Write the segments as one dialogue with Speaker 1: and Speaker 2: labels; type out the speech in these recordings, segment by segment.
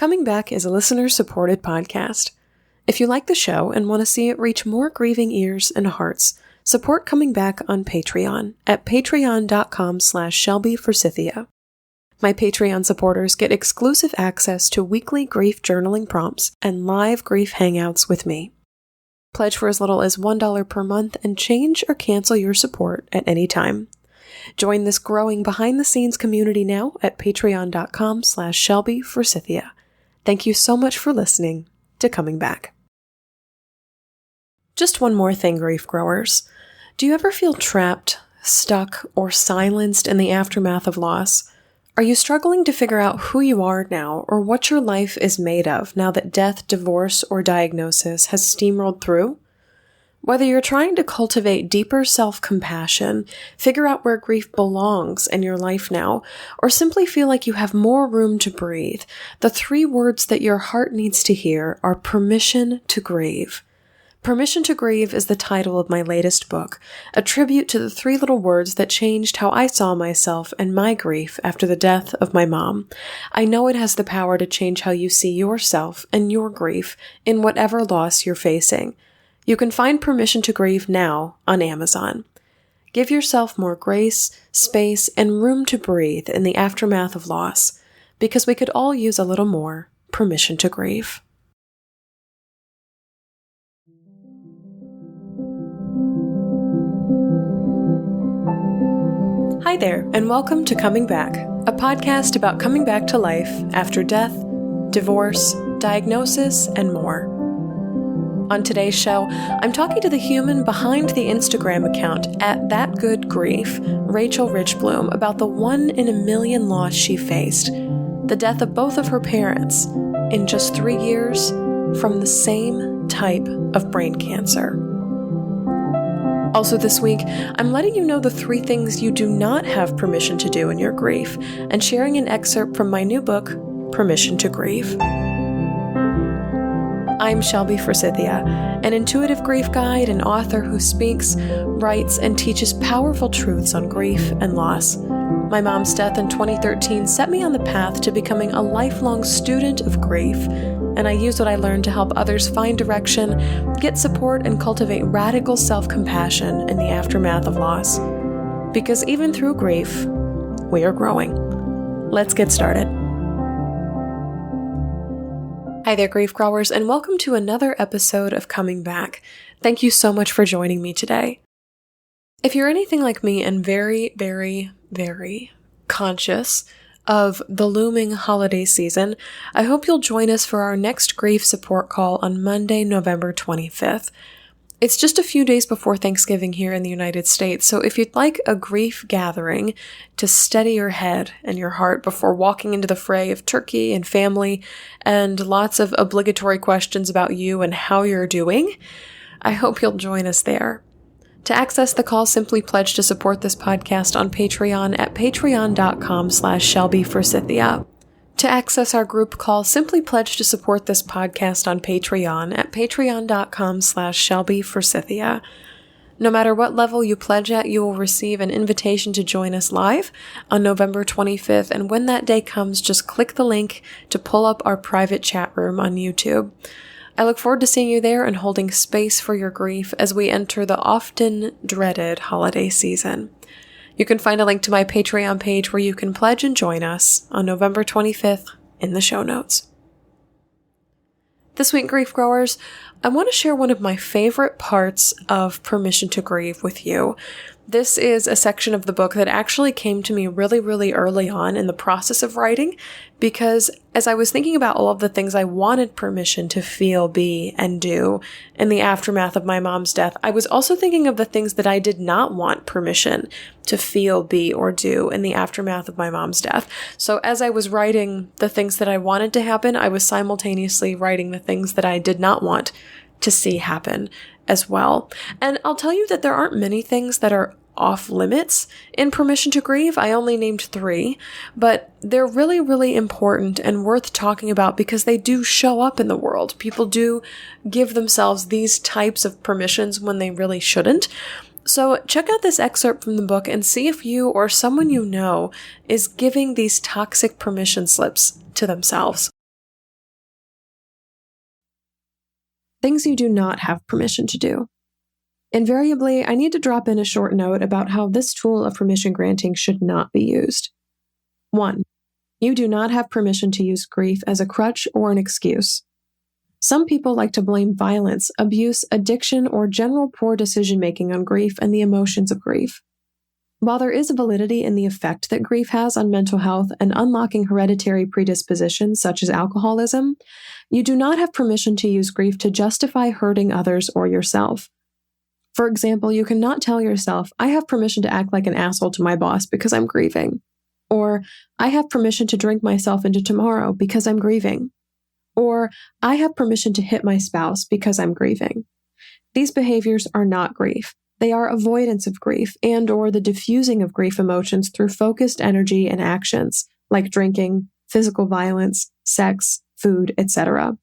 Speaker 1: Coming Back is a listener-supported podcast. If you like the show and want to see it reach more grieving ears and hearts, support Coming Back on Patreon at patreon.com/shelbyforsythia. My Patreon supporters get exclusive access to weekly grief journaling prompts and live grief hangouts with me. Pledge for as little as $1 per month and change or cancel your support at any time. Join this growing behind-the-scenes community now at patreon.com/shelbyforsythia. Thank you so much for listening to Coming Back. Just one more thing, grief growers. Do you ever feel trapped, stuck, or silenced in the aftermath of loss? Are you struggling to figure out who you are now or what your life is made of now that death, divorce, or diagnosis has steamrolled through? Whether you're trying to cultivate deeper self-compassion, figure out where grief belongs in your life now, or simply feel like you have more room to breathe, the 3 words that your heart needs to hear are permission to grieve. Permission to Grieve is the title of my latest book, a tribute to the 3 little words that changed how I saw myself and my grief after the death of my mom. I know it has the power to change how you see yourself and your grief in whatever loss you're facing. You can find Permission to Grieve now on Amazon. Give yourself more grace, space, and room to breathe in the aftermath of loss, because we could all use a little more permission to grieve. Hi there, and welcome to Coming Back, a podcast about coming back to life after death, divorce, diagnosis, and more. On today's show, I'm talking to the human behind the Instagram account at That Good Grief, Rachel Reichblum, about the 1 in a million loss she faced, the death of both of her parents in just 3 years from the same type of brain cancer. Also this week, I'm letting you know the 3 things you do not have permission to do in your grief, and sharing an excerpt from my new book, Permission to Grieve. I'm Shelby Forsythia, an intuitive grief guide and author who speaks, writes, and teaches powerful truths on grief and loss. My mom's death in 2013 set me on the path to becoming a lifelong student of grief, and I use what I learned to help others find direction, get support, and cultivate radical self-compassion in the aftermath of loss. Because even through grief, we are growing. Let's get started. Hi there, grief growers, and welcome to another episode of Coming Back. Thank you so much for joining me today. If you're anything like me and very, very, very conscious of the looming holiday season, I hope you'll join us for our next grief support call on Monday, November 25th. It's just a few days before Thanksgiving here in the United States, so if you'd like a grief gathering to steady your head and your heart before walking into the fray of turkey and family and lots of obligatory questions about you and how you're doing, I hope you'll join us there. To access the call, simply pledge to support this podcast on Patreon at patreon.com/shelbyforsythia. To access our group call, simply pledge to support this podcast on Patreon at patreon.com/shelbyforsythia. No matter what level you pledge at, you will receive an invitation to join us live on November 25th, and when that day comes, just click the link to pull up our private chat room on YouTube. I look forward to seeing you there and holding space for your grief as we enter the often dreaded holiday season. You can find a link to my Patreon page where you can pledge and join us on November 25th in the show notes. This week, grief growers, I want to share one of my favorite parts of Permission to Grieve with you. This is a section of the book that actually came to me really, really early on in the process of writing, because as I was thinking about all of the things I wanted permission to feel, be, and do in the aftermath of my mom's death, I was also thinking of the things that I did not want permission to feel, be, or do in the aftermath of my mom's death. So as I was writing the things that I wanted to happen, I was simultaneously writing the things that I did not want to see happen as well. And I'll tell you that there aren't many things that are off limits in Permission to Grieve. I only named 3, but they're really, really important and worth talking about because they do show up in the world. People do give themselves these types of permissions when they really shouldn't. So check out this excerpt from the book and see if you or someone you know is giving these toxic permission slips to themselves. Things you do not have permission to do. Invariably, I need to drop in a short note about how this tool of permission granting should not be used. 1. You do not have permission to use grief as a crutch or an excuse. Some people like to blame violence, abuse, addiction, or general poor decision-making on grief and the emotions of grief. While there is a validity in the effect that grief has on mental health and unlocking hereditary predispositions such as alcoholism, you do not have permission to use grief to justify hurting others or yourself. For example, you cannot tell yourself, I have permission to act like an asshole to my boss because I'm grieving. Or, I have permission to drink myself into tomorrow because I'm grieving. Or, I have permission to hit my spouse because I'm grieving. These behaviors are not grief. They are avoidance of grief and/or the diffusing of grief emotions through focused energy and actions, like drinking, physical violence, sex, food, etc.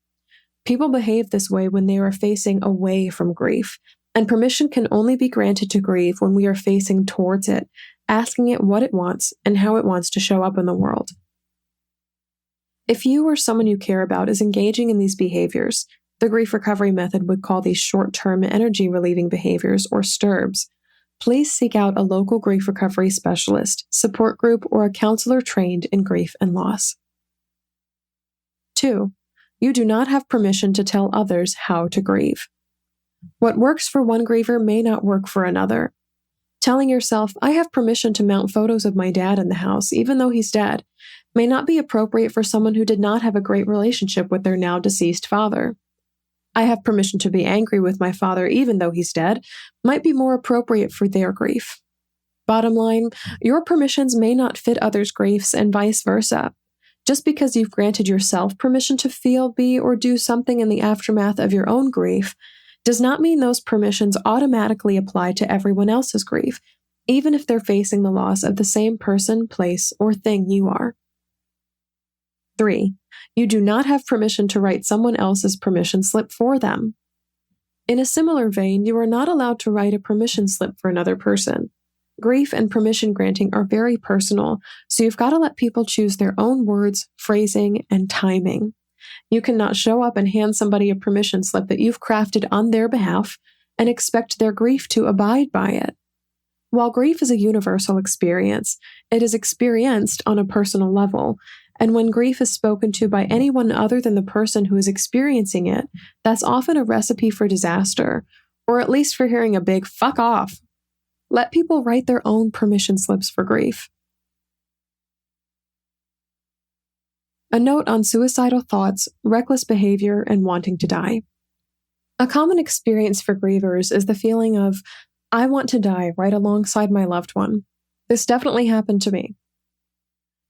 Speaker 1: People behave this way when they are facing away from grief, and permission can only be granted to grieve when we are facing towards it, asking it what it wants and how it wants to show up in the world. If you or someone you care about is engaging in these behaviors, the grief recovery method would call these short-term energy-relieving behaviors, or STIRBs. Please seek out a local grief recovery specialist, support group, or a counselor trained in grief and loss. 2. You do not have permission to tell others how to grieve. What works for one griever may not work for another. Telling yourself, I have permission to mount photos of my dad in the house, even though he's dead, may not be appropriate for someone who did not have a great relationship with their now deceased father. I have permission to be angry with my father even though he's dead, might be more appropriate for their grief. Bottom line, your permissions may not fit others' griefs and vice versa. Just because you've granted yourself permission to feel, be, or do something in the aftermath of your own grief does not mean those permissions automatically apply to everyone else's grief, even if they're facing the loss of the same person, place, or thing you are. 3. You do not have permission to write someone else's permission slip for them. In a similar vein, you are not allowed to write a permission slip for another person. Grief and permission granting are very personal, so you've got to let people choose their own words, phrasing, and timing. You cannot show up and hand somebody a permission slip that you've crafted on their behalf and expect their grief to abide by it. While grief is a universal experience, it is experienced on a personal level, and when grief is spoken to by anyone other than the person who is experiencing it, that's often a recipe for disaster, or at least for hearing a big fuck off. Let people write their own permission slips for grief. A note on suicidal thoughts, reckless behavior, and wanting to die. A common experience for grievers is the feeling of, I want to die right alongside my loved one. This definitely happened to me.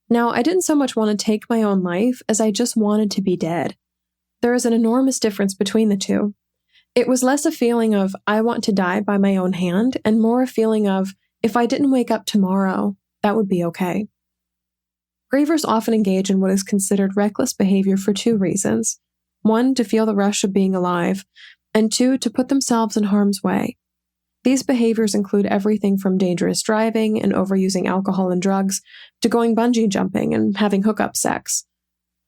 Speaker 1: Now, I didn't so much want to take my own life as I just wanted to be dead. There is an enormous difference between the two. It was less a feeling of, I want to die by my own hand, and more a feeling of, if I didn't wake up tomorrow, that would be okay. Grievers often engage in what is considered reckless behavior for 2 reasons. 1, to feel the rush of being alive, and 2, to put themselves in harm's way. These behaviors include everything from dangerous driving and overusing alcohol and drugs to going bungee jumping and having hookup sex.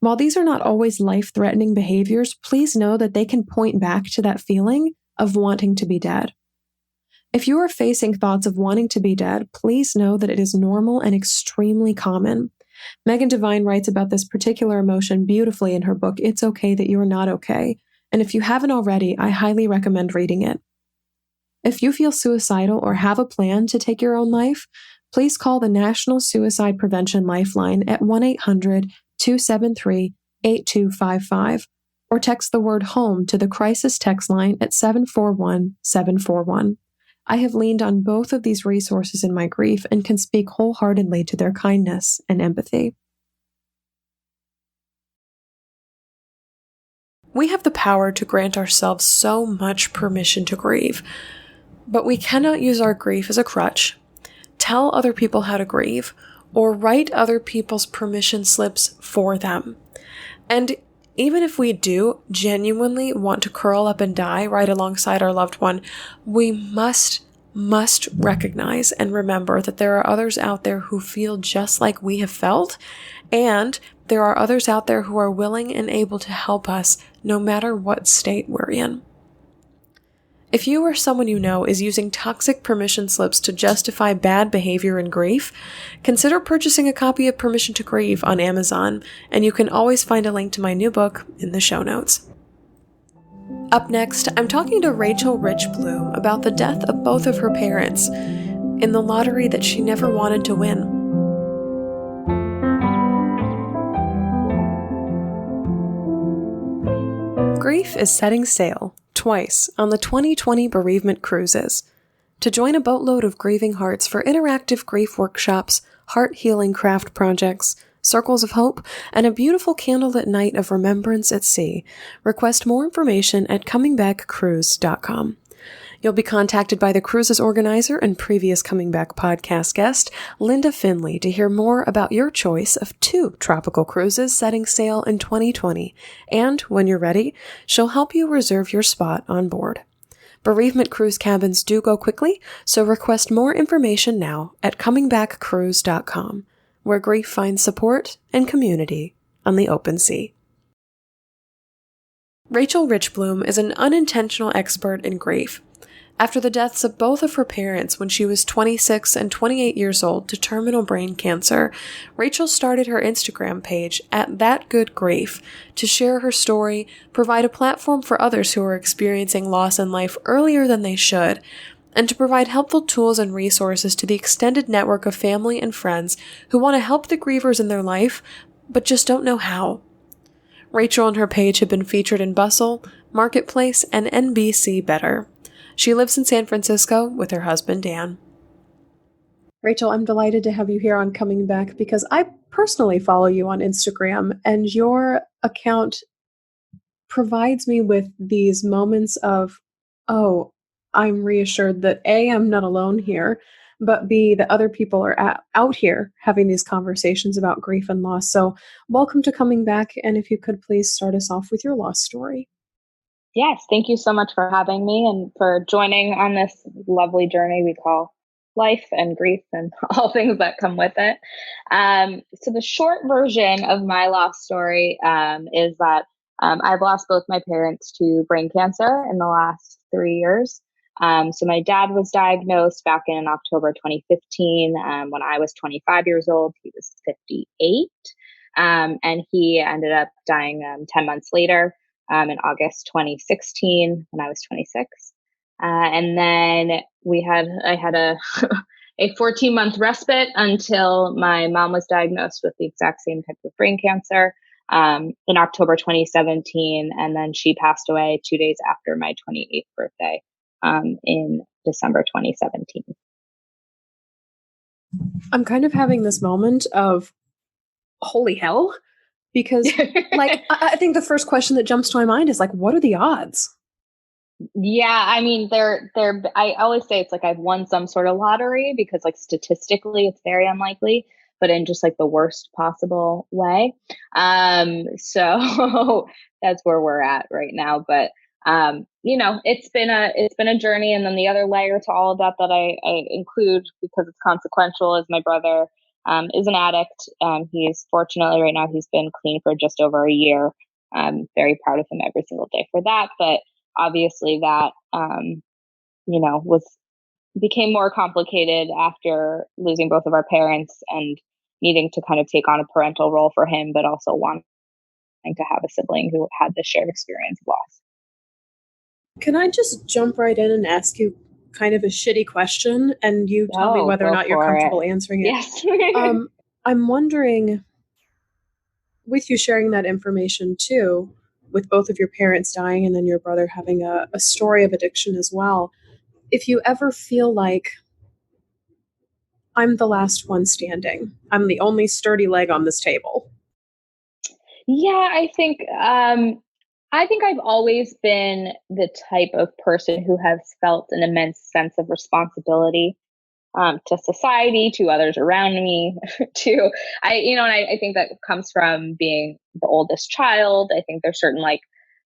Speaker 1: While these are not always life-threatening behaviors, please know that they can point back to that feeling of wanting to be dead. If you are facing thoughts of wanting to be dead, please know that it is normal and extremely common. Megan Devine writes about this particular emotion beautifully in her book, It's Okay That You Are Not Okay, and if you haven't already, I highly recommend reading it. If you feel suicidal or have a plan to take your own life, please call the National Suicide Prevention Lifeline at 1-800-273-8255 or text the word HOME to the crisis text line at 741-741. I have leaned on both of these resources in my grief and can speak wholeheartedly to their kindness and empathy. We have the power to grant ourselves so much permission to grieve, but we cannot use our grief as a crutch, tell other people how to grieve, or write other people's permission slips for them. And even if we do genuinely want to curl up and die right alongside our loved one, we must recognize and remember that there are others out there who feel just like we have felt, and there are others out there who are willing and able to help us no matter what state we're in. If you or someone you know is using toxic permission slips to justify bad behavior in grief, consider purchasing a copy of Permission to Grieve on Amazon, and you can always find a link to my new book in the show notes. Up next, I'm talking to Rachel Reichblum about the death of both of her parents in the lottery that she never wanted to win. Grieve is setting sail twice on the 2020 Bereavement Cruises. To join a boatload of grieving hearts for interactive grief workshops, heart-healing craft projects, circles of hope, and a beautiful candlelit night of remembrance at sea, request more information at comingbackcruise.com. You'll be contacted by the cruise's organizer and previous Coming Back podcast guest, Linda Finley, to hear more about your choice of 2 tropical cruises setting sail in 2020. And when you're ready, she'll help you reserve your spot on board. Bereavement cruise cabins do go quickly, so request more information now at comingbackcruise.com, where grief finds support and community on the open sea. Rachel Reichblum is an unintentional expert in grief. After the deaths of both of her parents when she was 26 and 28 years old to terminal brain cancer, Rachel started her Instagram page at That Good Grief to share her story, provide a platform for others who are experiencing loss in life earlier than they should, and to provide helpful tools and resources to the extended network of family and friends who want to help the grievers in their life, but just don't know how. Rachel and her page have been featured in Bustle, Marketplace, and NBC Better. She lives in San Francisco with her husband, Dan. Rachel, I'm delighted to have you here on Coming Back because I personally follow you on Instagram, and your account provides me with these moments of, oh, I'm reassured that A, I'm not alone here, but B, that other people are out here having these conversations about grief and loss. So welcome to Coming Back, and if you could please start us off with your loss story.
Speaker 2: Yes, thank you so much for having me and for joining on this lovely journey we call life and grief and all things that come with it. So the short version of my loss story is that I've lost both my parents to brain cancer in the last 3 years. So my dad was diagnosed back in October 2015 when I was 25 years old. He was 58. And he ended up dying 10 months later in August 2016 when I was 26. And then I had a 14-month respite until my mom was diagnosed with the exact same type of brain cancer in October 2017. And then she passed away 2 days after my 28th birthday in December 2017.
Speaker 1: I'm kind of having this moment of, holy hell, because like, I think the first question that jumps to my mind is like, what are the odds?
Speaker 2: Yeah, I mean, I always say it's like I've won some sort of lottery because like statistically it's very unlikely, but in just like the worst possible way. So that's where we're at right now. But it's been a journey. And then the other layer to all of that I include because it's consequential is my brother is an addict. He's fortunately right now he's been clean for just over a year. I'm very proud of him every single day for that. But obviously that, became more complicated after losing both of our parents and needing to kind of take on a parental role for him, but also wanting to have a sibling who had the shared experience of loss.
Speaker 1: Can I just jump right in and ask you kind of a shitty question and you tell me whether or not you're comfortable answering it?
Speaker 2: Yes.
Speaker 1: I'm wondering, with you sharing that information too, with both of your parents dying and then your brother having a story of addiction as well, if you ever feel like I'm the last one standing, I'm the only sturdy leg on this table.
Speaker 2: Yeah, I think I've always been the type of person who has felt an immense sense of responsibility to society, to others around me, I think that comes from being the oldest child. I think there's certain like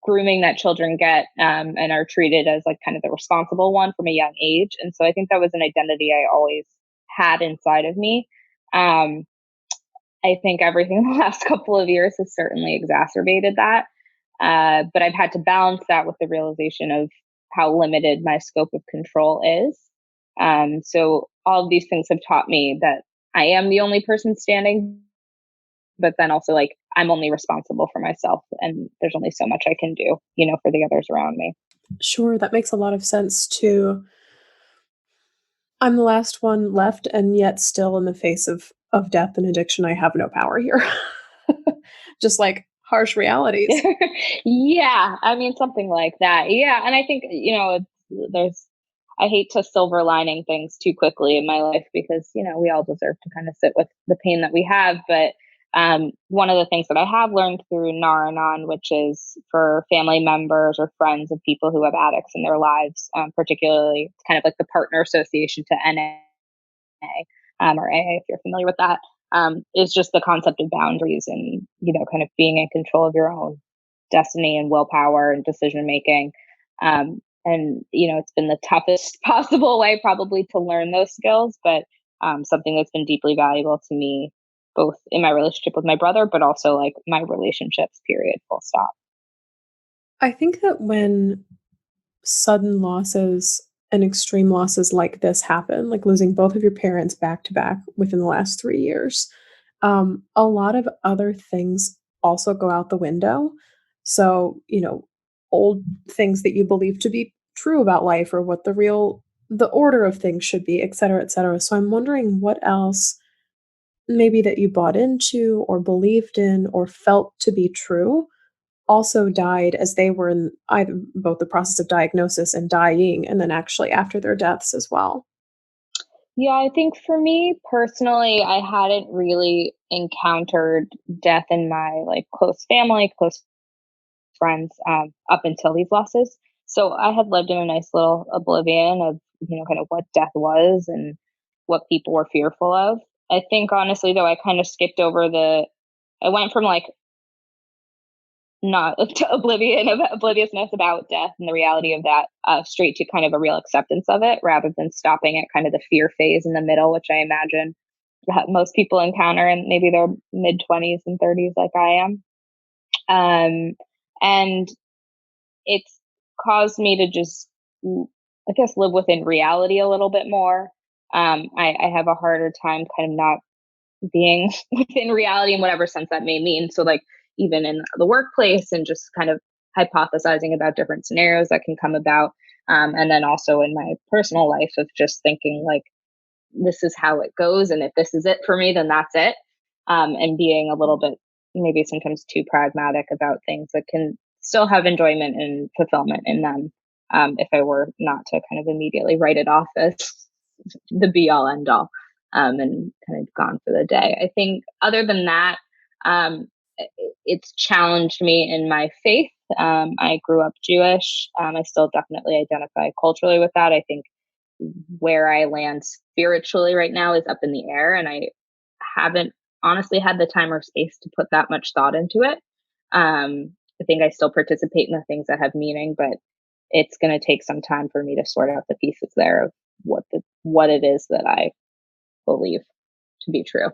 Speaker 2: grooming that children get and are treated as like kind of the responsible one from a young age. And so I think that was an identity I always had inside of me. I think everything the last couple of years has certainly exacerbated that. But I've had to balance that with the realization of how limited my scope of control is. So all of these things have taught me that I am the only person standing, but then also like I'm only responsible for myself, and there's only so much I can do, for the others around me.
Speaker 1: Sure, that makes a lot of sense too. I'm the last one left, and yet still in the face of death and addiction, I have no power here. Just like harsh realities.
Speaker 2: Yeah, I mean something like that. Yeah, and I think there's I hate to silver lining things too quickly in my life because we all deserve to kind of sit with the pain that we have. But one of the things that I have learned through Naranon, which is for family members or friends of people who have addicts in their lives, particularly it's kind of like the partner association to NA, or AA, if you're familiar with that, is just the concept of boundaries and, kind of being in control of your own destiny and willpower and decision making. And, it's been the toughest possible way probably to learn those skills, but something that's been deeply valuable to me, both in my relationship with my brother, but also like my relationships, period, full stop.
Speaker 1: I think that when sudden losses and extreme losses like this happen, like losing both of your parents back to back within the last 3 years, a lot of other things also go out the window. So, old things that you believe to be true about life or what the order of things should be, et cetera, et cetera. So I'm wondering what else maybe that you bought into or believed in or felt to be true also died as they were in either both the process of diagnosis and dying, and then actually after their deaths as well.
Speaker 2: Yeah, I think for me personally, I hadn't really encountered death in my like close family, close friends, up until these losses. So I had lived in a nice little oblivion of, kind of what death was and what people were fearful of. I think honestly, though, I kind of skipped over I went from like not to obliviousness about death and the reality of that, straight to kind of a real acceptance of it rather than stopping at kind of the fear phase in the middle, which I imagine that most people encounter in maybe their mid 20s and 30s, like I am. And it's caused me to just, I guess, live within reality a little bit more. I have a harder time kind of not being within reality in whatever sense that may mean. So, like, even in the workplace and just kind of hypothesizing about different scenarios that can come about. And then also in my personal life of just thinking, like, this is how it goes. And if this is it for me, then that's it. And being a little bit, maybe sometimes too pragmatic about things that can still have enjoyment and fulfillment in them. If I were not to kind of immediately write it off as the be all end all, and kind of gone for the day. I think other than that, um, it's challenged me in my faith. I grew up Jewish. I still definitely identify culturally with that. I think where I land spiritually right now is up in the air, and I haven't honestly had the time or space to put that much thought into it. I think I still participate in the things that have meaning, but it's going to take some time for me to sort out the pieces there of what it is that I believe to be true.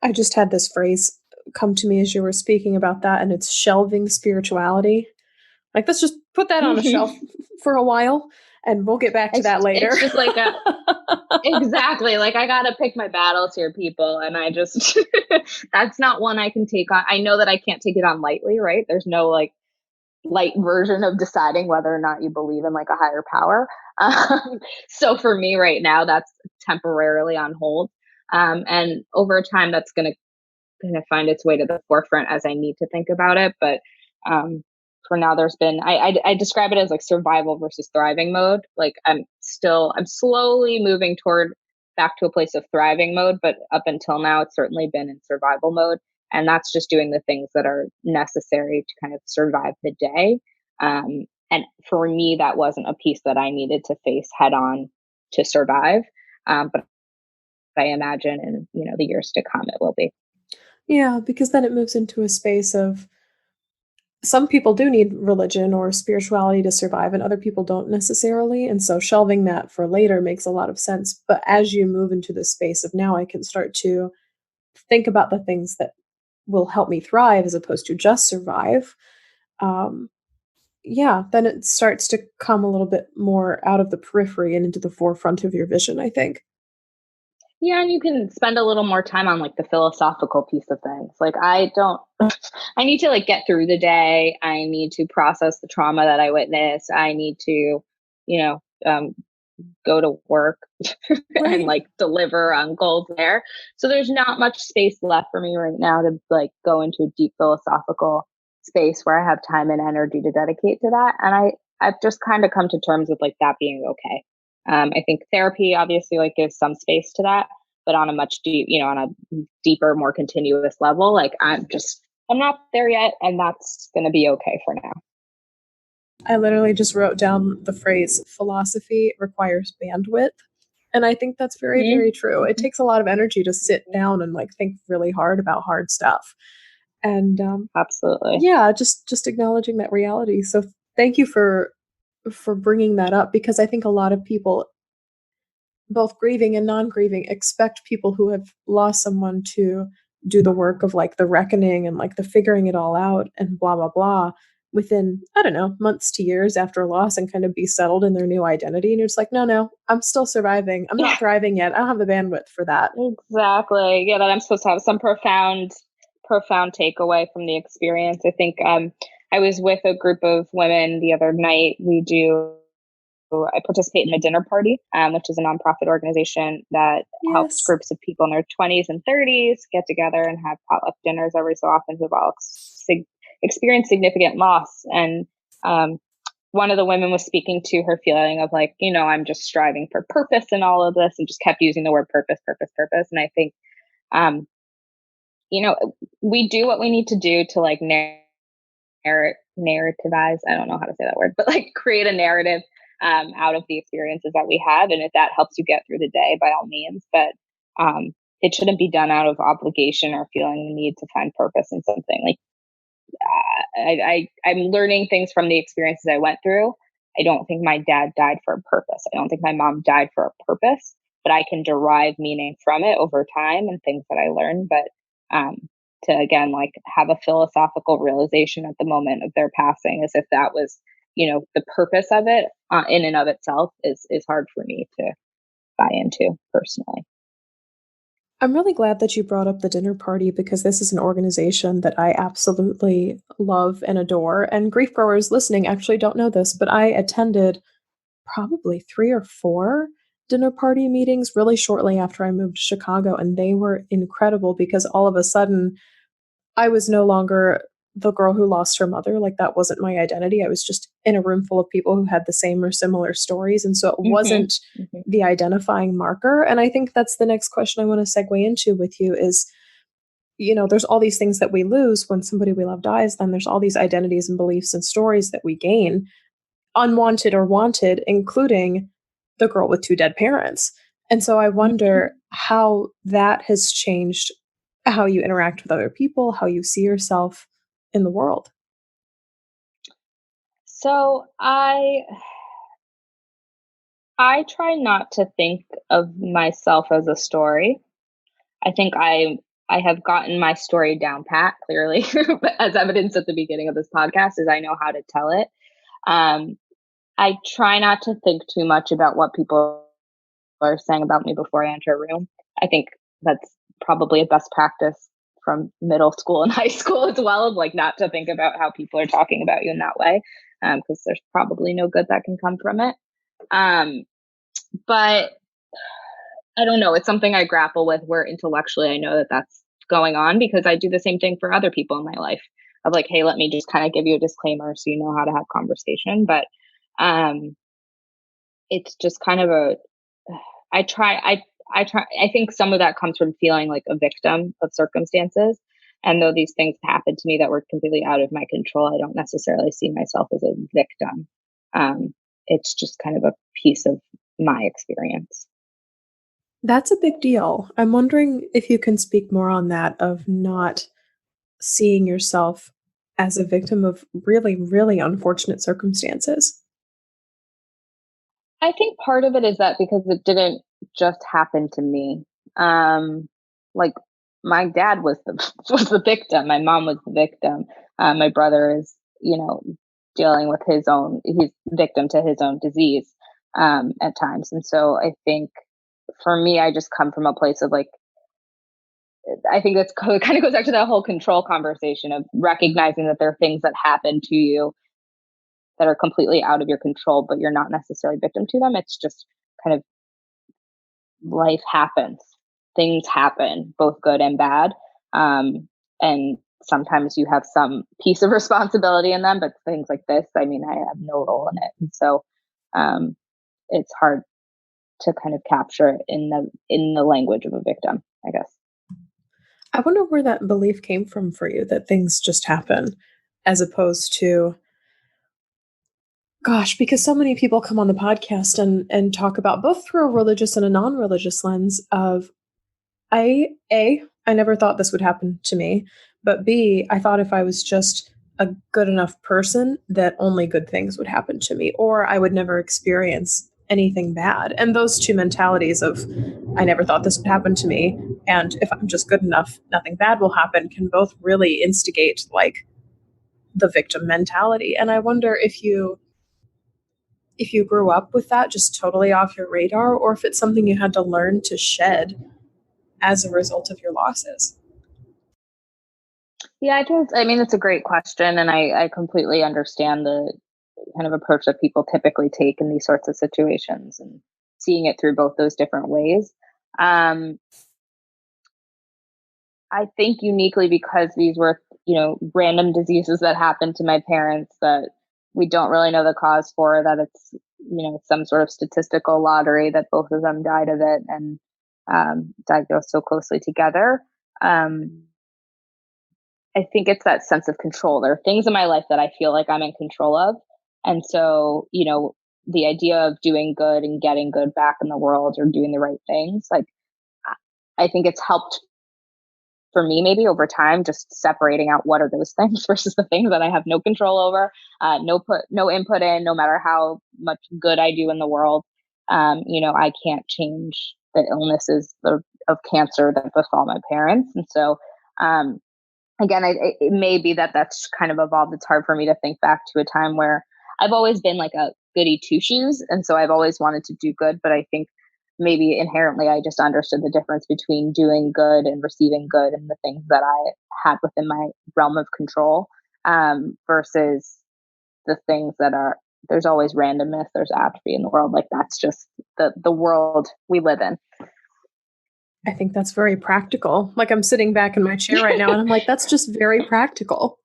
Speaker 1: I just had this phrase come to me as you were speaking about that, and it's shelving spirituality. Like, let's just put that on a shelf for a while, and we'll get back to that later.
Speaker 2: It's just like exactly, like I gotta pick my battles here, people, and I just that's not one I can take on. I know that I can't take it on lightly, right? There's no like light version of deciding whether or not you believe in like a higher power. So for me right now, that's temporarily on hold. And over time, that's going to kind of find its way to the forefront as I need to think about it. But um, for now, there's been, I describe it as like survival versus thriving mode. Like I'm slowly moving toward back to a place of thriving mode. But up until now, it's certainly been in survival mode. And that's just doing the things that are necessary to kind of survive the day. And for me, that wasn't a piece that I needed to face head on to survive. But I imagine in, the years to come, it will be.
Speaker 1: Yeah, because then it moves into a space of some people do need religion or spirituality to survive, and other people don't necessarily. And so shelving that for later makes a lot of sense. But as you move into the space of now, I can start to think about the things that will help me thrive as opposed to just survive. Um, yeah, then it starts to come a little bit more out of the periphery and into the forefront of your vision, I think.
Speaker 2: Yeah, and you can spend a little more time on like the philosophical piece of things. Like I don't I need to like get through the day. I need to process the trauma that I witnessed. I need to, you know, go to work and
Speaker 1: Right.
Speaker 2: like deliver on goals there. So there's not much space left for me right now to like go into a deep philosophical space where I have time and energy to dedicate to that. And I've just kind of come to terms with like that being okay. I think therapy obviously like gives some space to that, but on a much deep, on a deeper, more continuous level, like I'm not there yet, and that's going to be okay for now.
Speaker 1: I literally just wrote down the phrase philosophy requires bandwidth. And I think that's very, very true. It
Speaker 2: Mm-hmm.
Speaker 1: takes a lot of energy to sit down and like think really hard about hard stuff. And
Speaker 2: Absolutely.
Speaker 1: yeah, just acknowledging that reality. So thank you for bringing that up because I think a lot of people, both grieving and non-grieving, expect people who have lost someone to do the work of like the reckoning and like the figuring it all out and blah blah blah within, I don't know, months to years after a loss and kind of be settled in their new identity. And you're just like, no, no, I'm still surviving. I'm not
Speaker 2: Yeah,
Speaker 1: thriving yet. I don't have the bandwidth for that.
Speaker 2: exactly. Yeah, that I'm supposed to have some profound takeaway from the experience. I think I was with a group of women the other night. I participate in a dinner party, which is a nonprofit organization that helps
Speaker 1: Yes.
Speaker 2: groups of people in their 20s and 30s get together and have potluck dinners every so often who've all experienced significant loss. And one of the women was speaking to her feeling of like, I'm just striving for purpose in all of this, and just kept using the word purpose, purpose, purpose. And I think, um, we do what we need to do to like narrativize. I don't know how to say that word, but like create a narrative out of the experiences that we have. And if that helps you get through the day, by all means. But it shouldn't be done out of obligation or feeling the need to find purpose in something. Like I'm learning things from the experiences I went through. I don't think my dad died for a purpose. I don't think my mom died for a purpose, but I can derive meaning from it over time and things that I learned. But to again, like have a philosophical realization at the moment of their passing, as if that was, the purpose of it in and of itself is hard for me to buy into personally.
Speaker 1: I'm really glad that you brought up the dinner party because this is an organization that I absolutely love and adore. And grief growers listening actually don't know this, but I attended probably 3 or 4 dinner party meetings really shortly after I moved to Chicago, and they were incredible because all of a sudden, I was no longer the girl who lost her mother, like, that wasn't my identity, I was just in a room full of people who had the same or similar stories, and so it
Speaker 2: Mm-hmm.
Speaker 1: wasn't
Speaker 2: Mm-hmm.
Speaker 1: the identifying marker, and I think that's the next question I wanna segue into with you is, there's all these things that we lose when somebody we love dies, then there's all these identities and beliefs and stories that we gain, unwanted or wanted, including the girl with 2 dead parents. And so I
Speaker 2: Mm-hmm.
Speaker 1: wonder how that has changed how you interact with other people, how you see yourself in the world.
Speaker 2: So I try not to think of myself as a story. I think I have gotten my story down pat clearly, as evidence at the beginning of this podcast, is I know how to tell it. Um, I try not to think too much about what people are saying about me before I enter a room. I think that's probably a best practice from middle school and high school as well, of like not to think about how people are talking about you in that way, because there's probably no good that can come from it. Um, but I don't know. It's something I grapple with where intellectually I know that that's going on because I do the same thing for other people in my life of like, hey, let me just kind of give you a disclaimer so you know how to have conversation. But um, it's just kind of I try, I think some of that comes from feeling like a victim of circumstances. And though these things happened to me that were completely out of my control, I don't necessarily see myself as a victim. It's just kind of a piece of my experience.
Speaker 1: That's a big deal. I'm wondering if you can speak more on that of not seeing yourself as a victim of really, really unfortunate circumstances.
Speaker 2: I think part of it is that because it didn't just happen to me. Like my dad was the was the victim. My mom was the victim. My brother is, dealing with he's victim to his own disease at times. And so I think for me, I just come from a place of like, I think that's kind of goes back to that whole control conversation of recognizing that there are things that happen to you that are completely out of your control, but you're not necessarily victim to them. It's just kind of life happens. Things happen, both good and bad. And sometimes you have some piece of responsibility in them, but things like this, I mean, I have no role in it. And so it's hard to kind of capture it in the language of a victim, I guess.
Speaker 1: I wonder where that belief came from for you, that things just happen, as opposed to, gosh, because so many people come on the podcast and talk about, both through a religious and a non-religious lens, of I never thought this would happen to me, but B, I thought if I was just a good enough person that only good things would happen to me, or I would never experience anything bad. And those two mentalities of, I never thought this would happen to me, and if I'm just good enough, nothing bad will happen, can both really instigate like the victim mentality. And I wonder if you grew up with that just totally off your radar, or if it's something you had to learn to shed as a result of your losses.
Speaker 2: Yeah, I mean, it's a great question. And I completely understand the kind of approach that people typically take in these sorts of situations and seeing it through both those different ways. Um, I think uniquely because these were, random diseases that happened to my parents that we don't really know the cause for, that it's, some sort of statistical lottery that both of them died of it and diagnosed so closely together. I think it's that sense of control. There are things in my life that I feel like I'm in control of. And so, the idea of doing good and getting good back in the world or doing the right things, like, I think it's helped for me maybe over time, just separating out what are those things versus the things that I have no control over, no input in, no matter how much good I do in the world. I can't change the illnesses of cancer that befall my parents. And so, again, it may be that that's kind of evolved. It's hard for me to think back to a time where I've always been like a goody two shoes. And so I've always wanted to do good. But I think maybe inherently I just understood the difference between doing good and receiving good and the things that I had within my realm of control versus the things that there's always randomness, there's atrophy in the world. Like that's just the world we live in.
Speaker 1: I think that's very practical. Like I'm sitting back in my chair right now and I'm like, that's just very practical.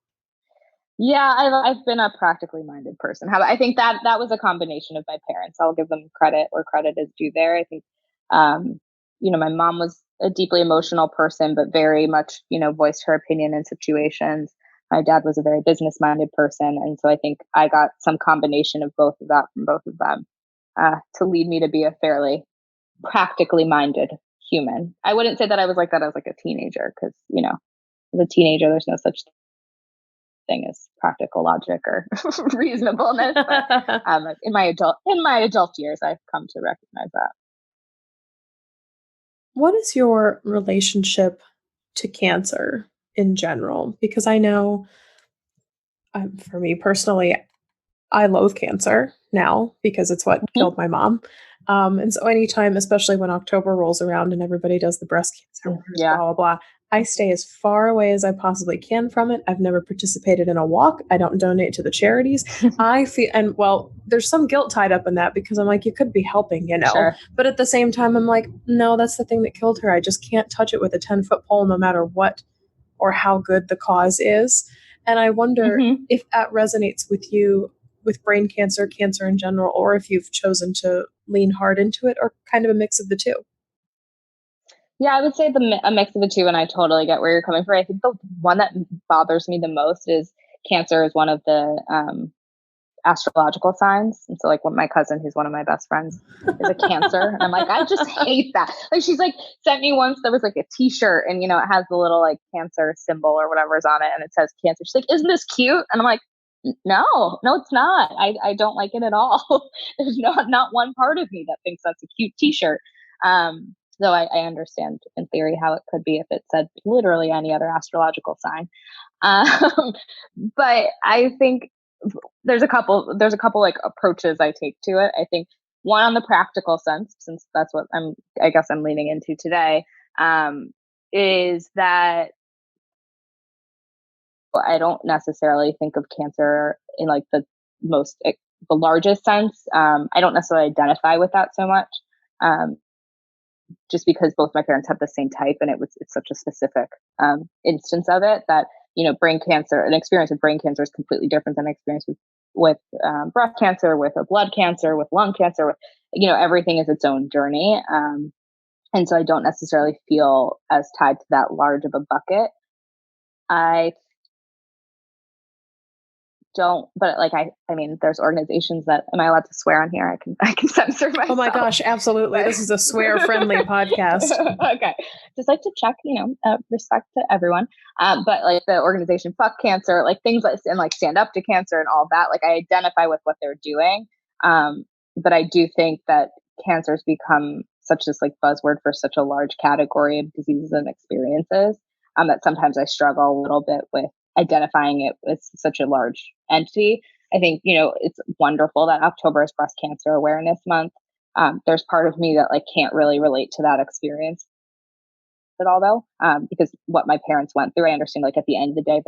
Speaker 2: Yeah, I've been a practically minded person. I think that was a combination of my parents. I'll give them credit where credit is due there. I think, my mom was a deeply emotional person, but very much, voiced her opinion in situations. My dad was a very business minded person. And so I think I got some combination of both of that from both of them to lead me to be a fairly practically minded human. I wouldn't say that I was like that as like a teenager because, as a teenager, there's no such thing as practical logic or reasonableness. But, in my adult years, I've come to recognize that.
Speaker 1: What is your relationship to cancer in general? Because I know, for me personally, I loathe cancer now because it's what killed my mom. And so anytime, especially when October rolls around and everybody does the breast cancer, blah, blah, blah, I stay as far away as I possibly can from it. I've never participated in a walk. I don't donate to the charities. I feel, and well, there's some guilt tied up in that because I'm like, you could be helping,
Speaker 2: Sure.
Speaker 1: But at the same time, I'm like, no, that's the thing that killed her. I just can't touch it with a 10-foot pole, no matter what or how good the cause is. And I wonder if that resonates with you with brain cancer, cancer in general, or if you've chosen to lean hard into it, or kind of a mix of the two.
Speaker 2: Yeah, I would say a mix of the two, and I totally get where you're coming from. I think the one that bothers me the most is cancer is one of the astrological signs. And so like my cousin, who's one of my best friends, is a Cancer. And I'm like, I just hate that. Like she's like sent me once, there was like a t-shirt and, it has the little like Cancer symbol or whatever is on it. And it says Cancer. She's like, isn't this cute? And I'm like, no, it's not. I don't like it at all. There's not one part of me that thinks that's a cute t-shirt. Though I understand in theory how it could be if it said literally any other astrological sign. But I think there's a couple like approaches I take to it. I think one on the practical sense, since that's what I guess I'm leaning into today, is that I don't necessarily think of cancer in like the largest sense. I don't necessarily identify with that so much. Um, just because both my parents have the same type, and it's such a specific instance of it that, brain cancer, an experience with brain cancer is completely different than an experience with breast cancer, with a blood cancer, with lung cancer, with, everything is its own journey. And so I don't necessarily feel as tied to that large of a bucket. I don't, but like, I mean, there's organizations that, am I allowed to swear on here? I can censor myself.
Speaker 1: Oh my gosh, absolutely.
Speaker 2: But
Speaker 1: this is a swear friendly podcast.
Speaker 2: Okay. Just like to check, respect to everyone. But like the organization Fuck Cancer, like things like, and like Stand Up to Cancer and all that, like I identify with what they're doing. But I do think that cancer has become such this like buzzword for such a large category of diseases and experiences, that sometimes I struggle a little bit with identifying it with such a large entity. I think, it's wonderful that October is Breast Cancer Awareness Month. There's part of me that like can't really relate to that experience at all, though, because what my parents went through, I understand. Like at the end of the day,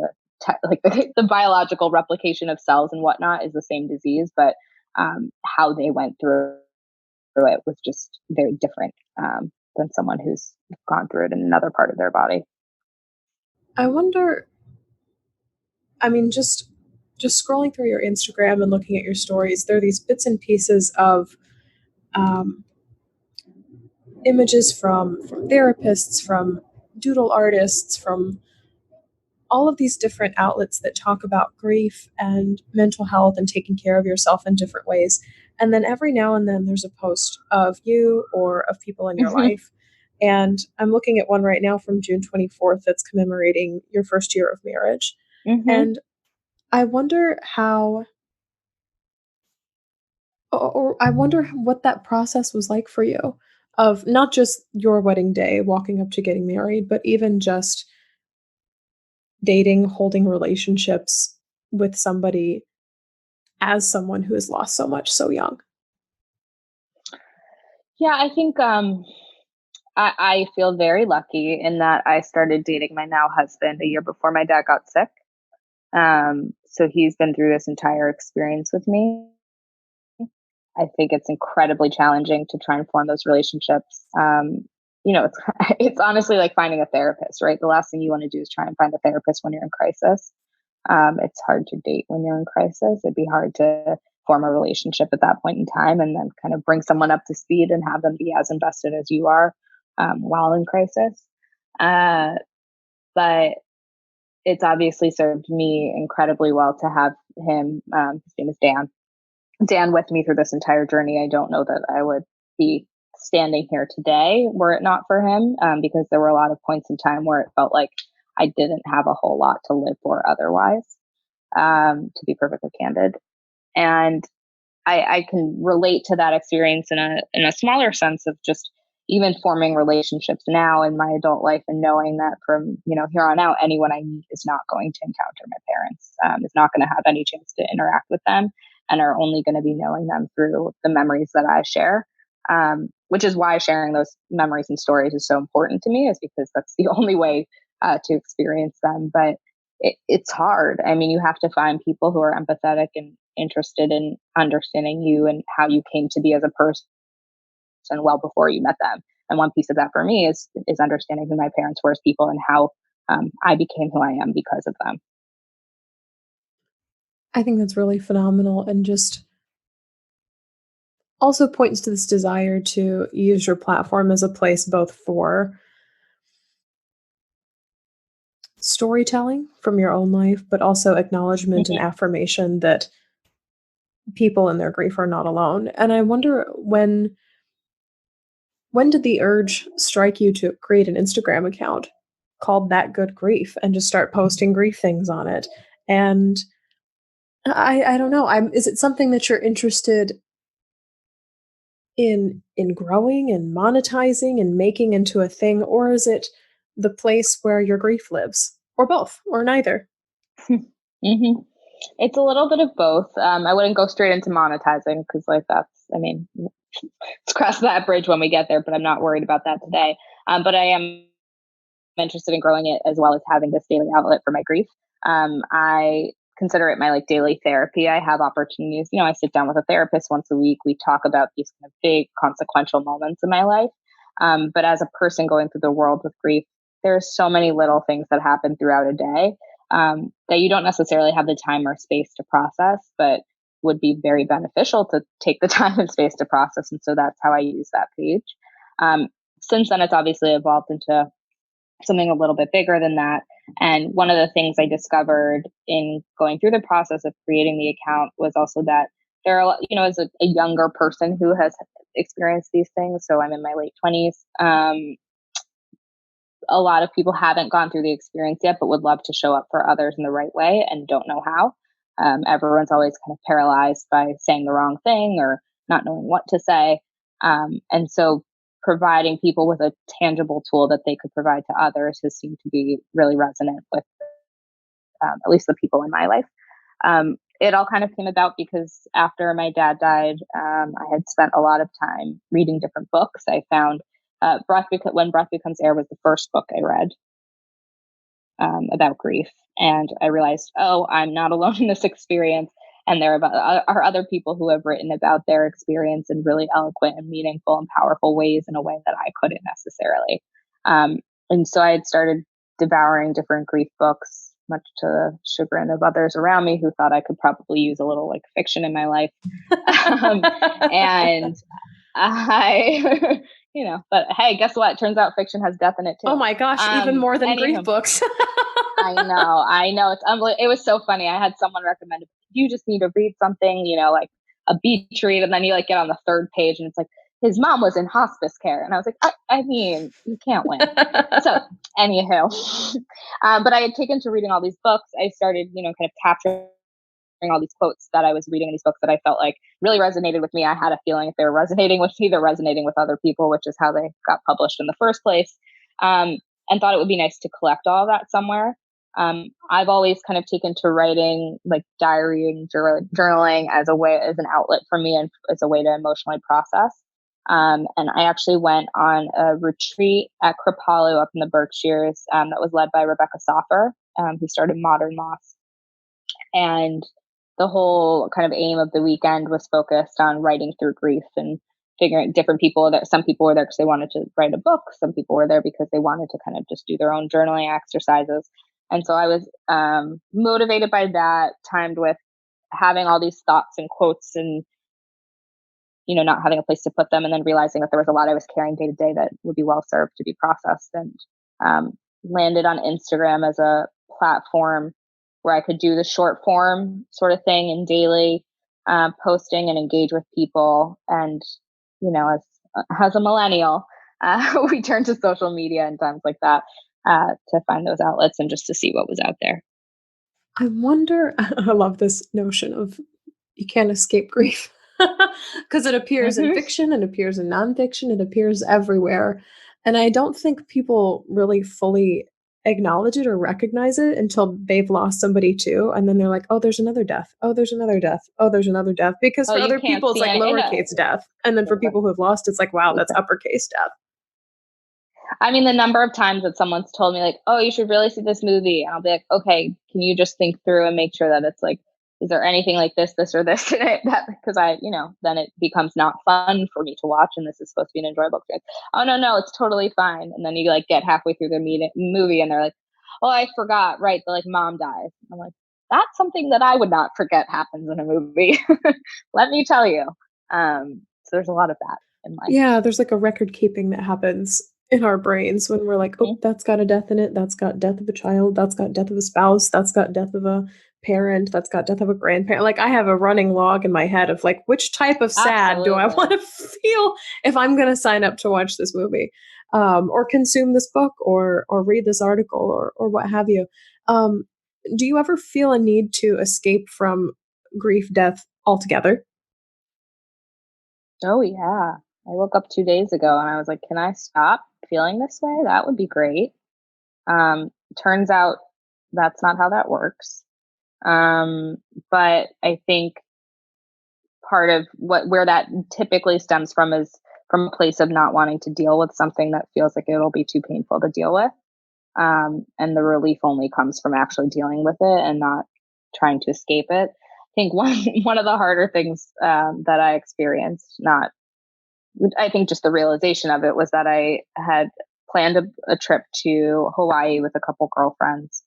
Speaker 2: the biological replication of cells and whatnot is the same disease, but how they went through it was just very different than someone who's gone through it in another part of their body.
Speaker 1: I wonder, I mean, just scrolling through your Instagram and looking at your stories, there are these bits and pieces of images from therapists, from doodle artists, from all of these different outlets that talk about grief and mental health and taking care of yourself in different ways. And then every now and then there's a post of you or of people in your life. And I'm looking at one right now from June 24th that's commemorating your first year of marriage. And I wonder I wonder what that process was like for you, of not just your wedding day, walking up to getting married, but even just dating, holding relationships with somebody as someone who has lost so much so young.
Speaker 2: Yeah, I think I feel very lucky in that I started dating my now husband a year before my dad got sick. So he's been through this entire experience with me. I think it's incredibly challenging to try and form those relationships. It's honestly like finding a therapist, right? The last thing you want to do is try and find a therapist when you're in crisis. It's hard to date when you're in crisis. It'd be hard to form a relationship at that point in time and then kind of bring someone up to speed and have them be as invested as you are while in crisis. But it's obviously served me incredibly well to have him, his name is Dan with me through this entire journey. I don't know that I would be standing here today were it not for him, because there were a lot of points in time where it felt like I didn't have a whole lot to live for otherwise, to be perfectly candid. And I can relate to that experience in a smaller sense of just even forming relationships now in my adult life and knowing that from, here on out, anyone I meet is not going to encounter my parents, is not going to have any chance to interact with them and are only going to be knowing them through the memories that I share. Which is why sharing those memories and stories is so important to me, is because that's the only way to experience them. But it's hard. I mean, you have to find people who are empathetic and interested in understanding you and how you came to be as a person well before you met them. And one piece of that for me is understanding who my parents were as people and how I became who I am because of them.
Speaker 1: I think that's really phenomenal, and just also points to this desire to use your platform as a place both for storytelling from your own life, but also acknowledgement and affirmation that people in their grief are not alone. And I wonder, when did the urge strike you to create an Instagram account called That Good Grief and just start posting grief things on it? And I don't know. Is it something that you're interested in growing and monetizing and making into a thing, or is it the place where your grief lives, or both, or neither?
Speaker 2: Mm-hmm. It's a little bit of both. I wouldn't go straight into monetizing because, like, let's cross that bridge when we get there, but I'm not worried about that today. But I am interested in growing it as well as having this daily outlet for my grief. I consider it my like daily therapy. I have opportunities, I sit down with a therapist once a week. We talk about these kind of big consequential moments in my life. But as a person going through the world with grief, there's so many little things that happen throughout a day that you don't necessarily have the time or space to process, but would be very beneficial to take the time and space to process. And so that's how I use that page. Since then, it's obviously evolved into something a little bit bigger than that. And one of the things I discovered in going through the process of creating the account was also that there are, as a younger person who has experienced these things, so I'm in my late 20s, a lot of people haven't gone through the experience yet, but would love to show up for others in the right way and don't know how. Everyone's always kind of paralyzed by saying the wrong thing or not knowing what to say. And so providing people with a tangible tool that they could provide to others has seemed to be really resonant with at least the people in my life. It all kind of came about because after my dad died, I had spent a lot of time reading different books. I found When Breath Becomes Air was the first book I read about grief. And I realized, oh, I'm not alone in this experience. And there are other people who have written about their experience in really eloquent and meaningful and powerful ways in a way that I couldn't necessarily. And so I had started devouring different grief books, much to the chagrin of others around me who thought I could probably use a little like fiction in my life. And I, but hey, guess what? Turns out fiction has death in it too.
Speaker 1: Oh my gosh, even more than grief books.
Speaker 2: I know. It's unbelievable. It was so funny. I had someone recommend it. You just need to read something, like a beach read, and then you like get on the third page and it's like, his mom was in hospice care. And I was like, I mean, you can't win. So anywho, but I had taken to reading all these books. I started, kind of capturing all these quotes that I was reading in these books that I felt like really resonated with me. I had a feeling if they were resonating with me, they're resonating with other people, which is how they got published in the first place. And thought it would be nice to collect all of that somewhere. I've always kind of taken to writing like diary and journaling as an outlet for me and as a way to emotionally process. And I actually went on a retreat at Kripalu up in the Berkshires that was led by Rebecca Soffer, who started Modern Moss. And the whole kind of aim of the weekend was focused on writing through grief and figuring different people that some people were there because they wanted to write a book. Some people were there because they wanted to kind of just do their own journaling exercises. And so I was motivated by that, timed with having all these thoughts and quotes and, not having a place to put them, and then realizing that there was a lot I was carrying day to day that would be well served to be processed, and landed on Instagram as a platform where I could do the short form sort of thing and daily posting and engage with people. And, as a millennial, we turn to social media and times like that to find those outlets and just to see what was out there.
Speaker 1: I wonder, I love this notion of you can't escape grief because it appears in fiction, it appears in nonfiction, it appears everywhere. And I don't think people really fully acknowledge it or recognize it until they've lost somebody too. And then they're like, oh, there's another death. Oh, there's another death. Oh, there's another death. Because for other people, it's like lowercase death. And then for people who have lost, it's like, wow, that's uppercase death.
Speaker 2: I mean, the number of times that someone's told me like, oh, you should really see this movie. And I'll be like, okay, can you just think through and make sure that it's like, is there anything like this or this in it? Because then it becomes not fun for me to watch. And this is supposed to be an enjoyable experience. Oh, no, it's totally fine. And then you like get halfway through the movie and they're like, oh, I forgot. Right. The like mom dies. I'm like, that's something that I would not forget happens in a movie. Let me tell you. So there's a lot of that in life.
Speaker 1: Yeah. There's like a record keeping that happens in our brains when we're like, oh, that's got a death in it. That's got death of a child. That's got death of a spouse. That's got death of a parent. That's got death of a grandparent. Like I have a running log in my head of like, which type of sad do I want to feel if I'm going to sign up to watch this movie, or consume this book or read this article or what have you. Do you ever feel a need to escape from grief, death altogether?
Speaker 2: Oh yeah. I woke up 2 days ago and I was like, can I stop feeling this way? That would be great. Turns out that's not how that works. But I think part of where that typically stems from is from a place of not wanting to deal with something that feels like it'll be too painful to deal with. And the relief only comes from actually dealing with it and not trying to escape it. I think one of the harder things that I experienced, not I think just the realization of it, was that I had planned a trip to Hawaii with a couple girlfriends.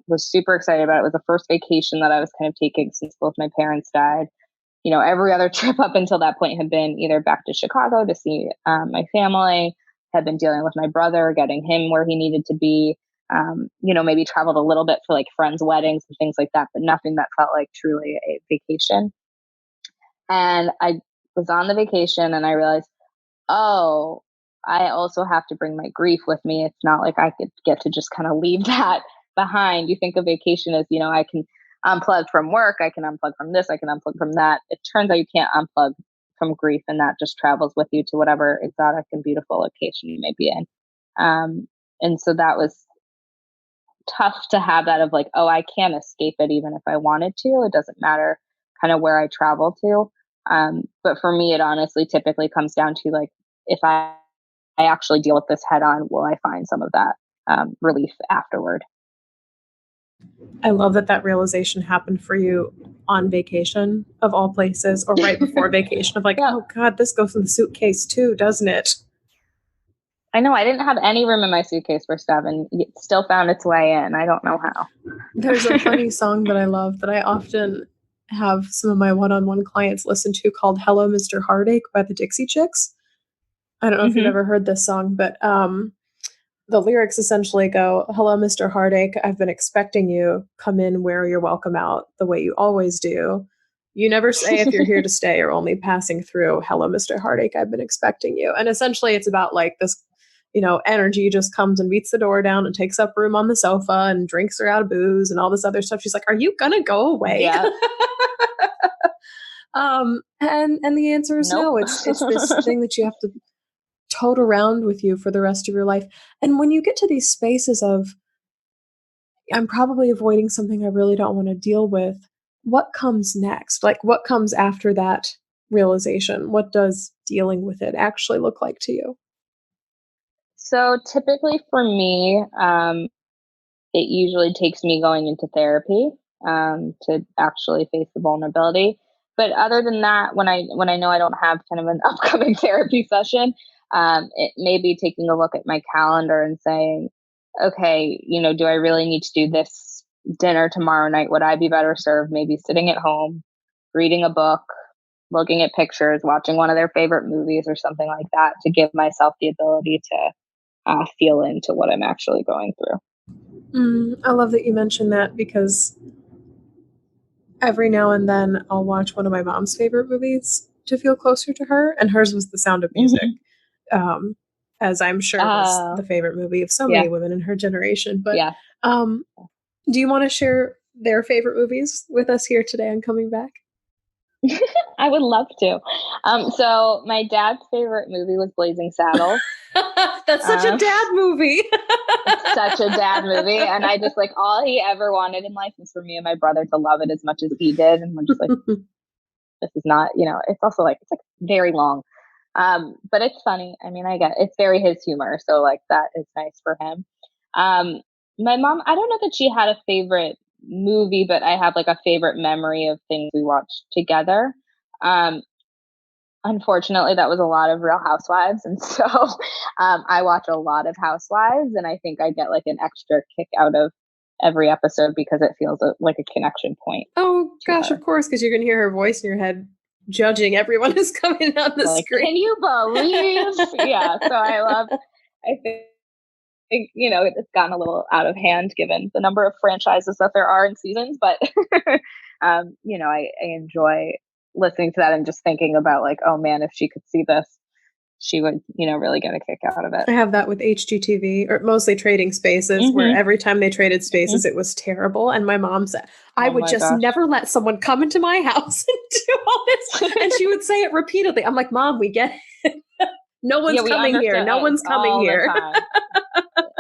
Speaker 2: Was super excited about it. It was the first vacation that I was kind of taking since both my parents died. Every other trip up until that point had been either back to Chicago to see my family, had been dealing with my brother, getting him where he needed to be, maybe traveled a little bit for like friends' weddings and things like that, but nothing that felt like truly a vacation. And I was on the vacation and I realized, oh, I also have to bring my grief with me. It's not like I could get to just kind of leave that behind. You think of vacation as, I can unplug from work, I can unplug from this, I can unplug from that. It turns out you can't unplug from grief, and that just travels with you to whatever exotic and beautiful location you may be in. And so that was tough to have that of like, oh, I can't escape it even if I wanted to. It doesn't matter kind of where I travel to. But for me, it honestly typically comes down to like, if I actually deal with this head on, will I find some of that relief afterward?
Speaker 1: I love that realization happened for you on vacation of all places, or right before vacation of like, yeah. Oh God, this goes in the suitcase too, doesn't it?
Speaker 2: I know. I didn't have any room in my suitcase for stuff, and it still found its way in. I don't know how.
Speaker 1: There's a funny song that I love that I often have some of my one-on-one clients listen to called Hello, Mr. Heartache by the Dixie Chicks. I don't know if you've ever heard this song, but the lyrics essentially go, hello, Mr. Heartache, I've been expecting you. Come in, wear your welcome out the way you always do. You never say if you're here to stay or only passing through. Hello, Mr. Heartache, I've been expecting you. And essentially it's about like this, energy just comes and beats the door down and takes up room on the sofa and drinks her out of booze and all this other stuff. She's like, are you going to go away?
Speaker 2: Yeah.
Speaker 1: And the answer is no. It's this thing that you have to tote around with you for the rest of your life. And when you get to these spaces of, I'm probably avoiding something I really don't want to deal with, what comes next? Like, what comes after that realization? What does dealing with it actually look like to you?
Speaker 2: So typically for me, it usually takes me going into therapy to actually face the vulnerability. But other than that, when I know I don't have kind of an upcoming therapy session, it may be taking a look at my calendar and saying, okay, do I really need to do this dinner tomorrow night? Would I be better served maybe sitting at home, reading a book, looking at pictures, watching one of their favorite movies or something like that, to give myself the ability to feel into what I'm actually going through.
Speaker 1: I love that you mentioned that, because every now and then I'll watch one of my mom's favorite movies to feel closer to her, and hers was The Sound of Music. As I'm sure was the favorite movie of so many women in her generation. But do you want to share their favorite movies with us here today on Coming Back?
Speaker 2: I would love to. So my dad's favorite movie was Blazing Saddles.
Speaker 1: That's such a dad movie.
Speaker 2: It's such a dad movie. And I just like, all he ever wanted in life was for me and my brother to love it as much as he did. And we're just like, this is not, it's also like, it's like very long. But it's funny. I mean, I get it's very his humor. So like that is nice for him. My mom, I don't know that she had a favorite movie, but I have like a favorite memory of things we watched together. Unfortunately, that was a lot of Real Housewives. And so I watch a lot of Housewives, and I think I get like an extra kick out of every episode because it feels like a connection point.
Speaker 1: Oh gosh, of course, because you're going to hear her voice in your head judging everyone who's coming on the screen.
Speaker 2: Can you believe? Yeah. So I think, it's gotten a little out of hand given the number of franchises that there are in seasons, but, I enjoy listening to that and just thinking about like, oh man, if she could see this, she would, really get a kick out of it.
Speaker 1: I have that with HGTV, or mostly Trading Spaces, where every time they traded spaces, it was terrible. And my mom said, I would just never let someone come into my house and do all this. And she would say it repeatedly. I'm like, Mom, we get it. No one's coming here. No one's coming here.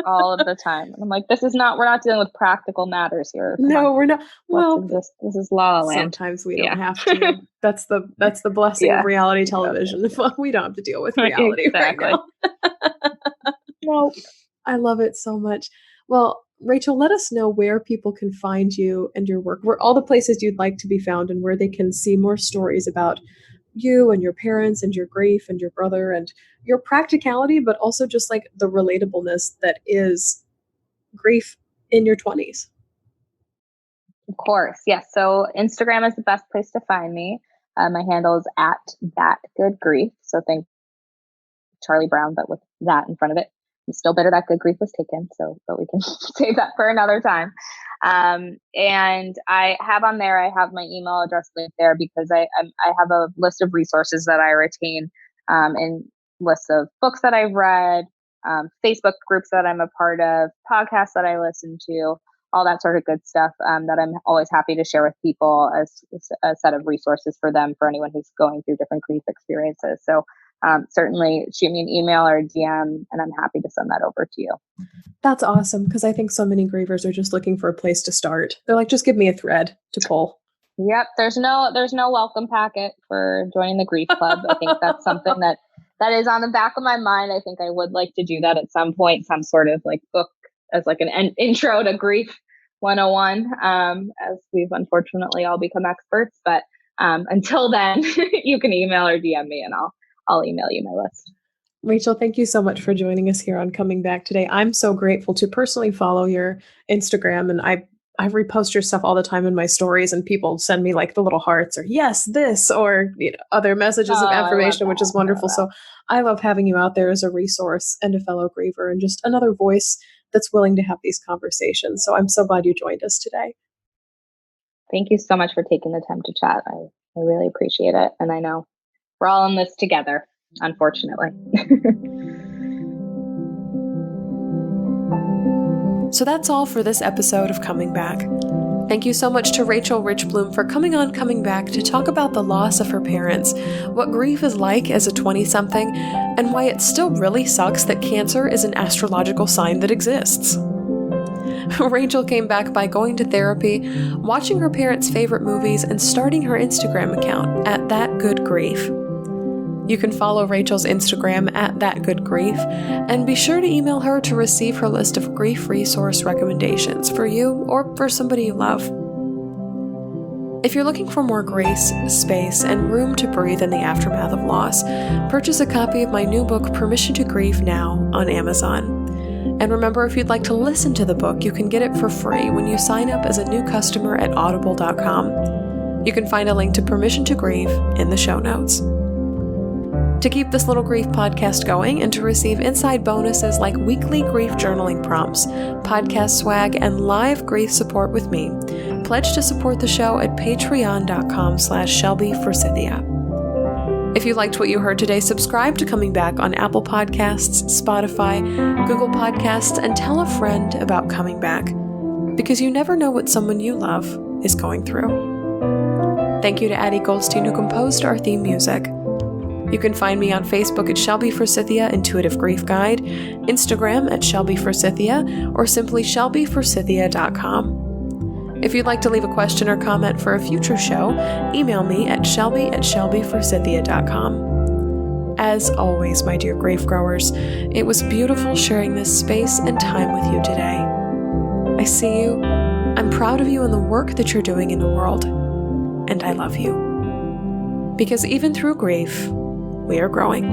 Speaker 2: all of the time. And I'm like, we're not dealing with practical matters here.
Speaker 1: No, we're not. Well,
Speaker 2: this is La La Land.
Speaker 1: Sometimes we don't have to. That's the blessing of reality television. We don't have to deal with reality right now.
Speaker 2: Nope.
Speaker 1: I love it so much. Well, Rachel, let us know where people can find you and your work, where all the places you'd like to be found, and where they can see more stories about you and your parents and your grief and your brother and your practicality, but also just like the relatableness that is grief in your 20s.
Speaker 2: Of course. Yes. So Instagram is the best place to find me. My handle is @thatgoodgrief. So think Charlie Brown, but with that in front of it. I'm still bitter that good grief was taken. But we can save that for another time. And I have on there, I have my email address linked there because I have a list of resources that I retain, and lists of books that I've read, Facebook groups that I'm a part of, podcasts that I listen to, all that sort of good stuff, that I'm always happy to share with people as a set of resources for them, for anyone who's going through different grief experiences. So certainly shoot me an email or a DM, and I'm happy to send that over to you.
Speaker 1: That's awesome, because I think so many grievers are just looking for a place to start. They're like, just give me a thread to pull.
Speaker 2: Yep. There's no welcome packet for joining the Grief Club. I think that's something that is on the back of my mind. I think I would like to do that at some point, some sort of like book as like an intro to grief 101, as we've unfortunately all become experts. But until then, you can email or DM me, and I'll email you my list.
Speaker 1: Rachel, thank you so much for joining us here on Coming Back today. I'm so grateful to personally follow your Instagram, and I repost your stuff all the time in my stories, and people send me like the little hearts or yes, this, or other messages of affirmation, which is wonderful. So I love having you out there as a resource and a fellow griever and just another voice that's willing to have these conversations. So I'm so glad you joined us today.
Speaker 2: Thank you so much for taking the time to chat. I really appreciate it. And I know we're all in this together, unfortunately.
Speaker 1: So that's all for this episode of Coming Back. Thank you so much to Rachel Reichblum for coming Back to talk about the loss of her parents, what grief is like as a 20-something, and why it still really sucks that cancer is an astrological sign that exists. Rachel came back by going to therapy, watching her parents' favorite movies, and starting her Instagram account @thatgoodgrief. You can follow Rachel's Instagram @thatgoodgrief, and be sure to email her to receive her list of grief resource recommendations for you or for somebody you love. If you're looking for more grace, space, and room to breathe in the aftermath of loss, purchase a copy of my new book, Permission to Grieve, now on Amazon. And remember, if you'd like to listen to the book, you can get it for free when you sign up as a new customer at audible.com. You can find a link to Permission to Grieve in the show notes. To keep this little grief podcast going and to receive inside bonuses like weekly grief journaling prompts, podcast swag, and live grief support with me, pledge to support the show at patreon.com/shelbyforsythia. If you liked what you heard today, subscribe to Coming Back on Apple Podcasts, Spotify, Google Podcasts, and tell a friend about Coming Back, because you never know what someone you love is going through. Thank you to Addie Goldstein, who composed our theme music. You can find me on Facebook at Shelby Forsythia Intuitive Grief Guide, Instagram at Shelby Forsythia, or simply shelbyforsythia.com. If you'd like to leave a question or comment for a future show, email me at shelby@shelbyforsythia.com. As always, my dear grief growers, it was beautiful sharing this space and time with you today. I see you, I'm proud of you and the work that you're doing in the world, and I love you. Because even through grief, we are growing.